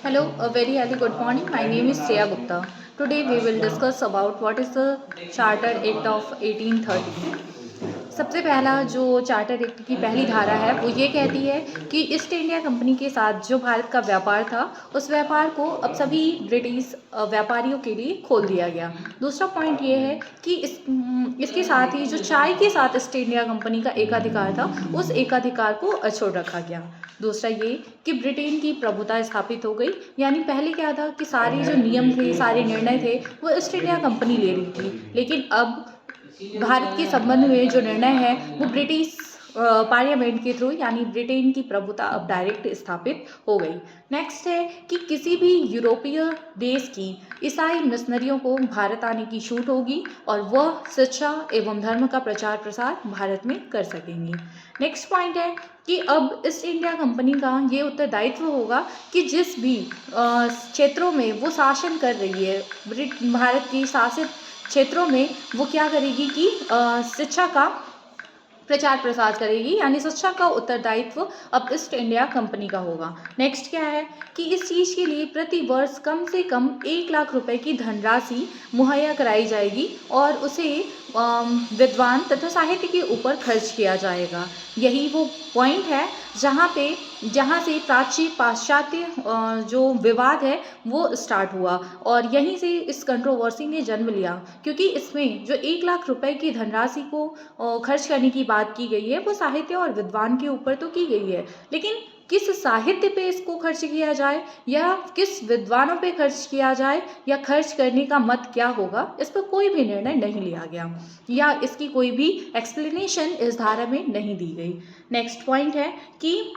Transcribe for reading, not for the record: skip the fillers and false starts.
Hello, a very early good morning. My name is Shreya Gupta. Today we will discuss about what is the Charter Act of 1830. सबसे पहला जो charter act की पहली धारा है वो ये कहती है कि ईस्ट इंडिया कंपनी के साथ जो भारत का व्यापार था उस व्यापार को अब सभी ब्रिटिश व्यापारियों के लिए खोल दिया गया। दूसरा पॉइंट ये है कि इसके साथ ही जो चाय के साथ ईस्ट इंडिया कंपनी का एकाधिकार था उस एकाधिकार को अछोड़ रखा गया। दूसरा ये कि ब्रिटेन की प्रभुता स्थापित हो गई, यानी पहले क्या था कि सारे जो नियम थे, सारे निर्णय थे वो ईस्ट इंडिया कंपनी ले रही थी, लेकिन अब भारत के संबंध में जो निर्णय है वो ब्रिटिश पार्लियामेंट के थ्रू, यानी ब्रिटेन की प्रभुता अब डायरेक्ट स्थापित हो गई। नेक्स्ट है कि किसी भी यूरोपीय देश की ईसाई मिशनरियों को भारत आने की छूट होगी और वह शिक्षा एवं धर्म का प्रचार प्रसार भारत में कर सकेंगे। नेक्स्ट पॉइंट है कि अब ईस्ट इंडिया कंपनी का ये उत्तरदायित्व होगा कि जिस भी क्षेत्रों में वो शासन कर रही है, भारत की शासित क्षेत्रों में वो क्या करेगी कि शिक्षा का प्रचार प्रसार करेगी, यानी शिक्षा का उत्तरदायित्व अब ईस्ट इंडिया कंपनी का होगा। नेक्स्ट क्या है कि इस चीज़ के लिए प्रति वर्ष कम से कम 1 लाख रुपए की धनराशि मुहैया कराई जाएगी और उसे विद्वान तथा साहित्य के ऊपर खर्च किया जाएगा। यही वो पॉइंट है जहाँ से प्राचीन पाश्चात्य जो विवाद है वो स्टार्ट हुआ और यहीं से इस कंट्रोवर्सी ने जन्म लिया, क्योंकि इसमें जो 1 लाख रुपए की धनराशि को खर्च करने की बात की गई है वो साहित्य और विद्वान के ऊपर तो की गई है, लेकिन किस साहित्य पे इसको खर्च किया जाए या किस विद्वानों पे खर्च किया जाए या खर्च करने का मत क्या होगा, इस पर कोई भी निर्णय नहीं लिया गया या इसकी कोई भी एक्सप्लेनेशन इस धारा में नहीं दी गई। नेक्स्ट पॉइंट है कि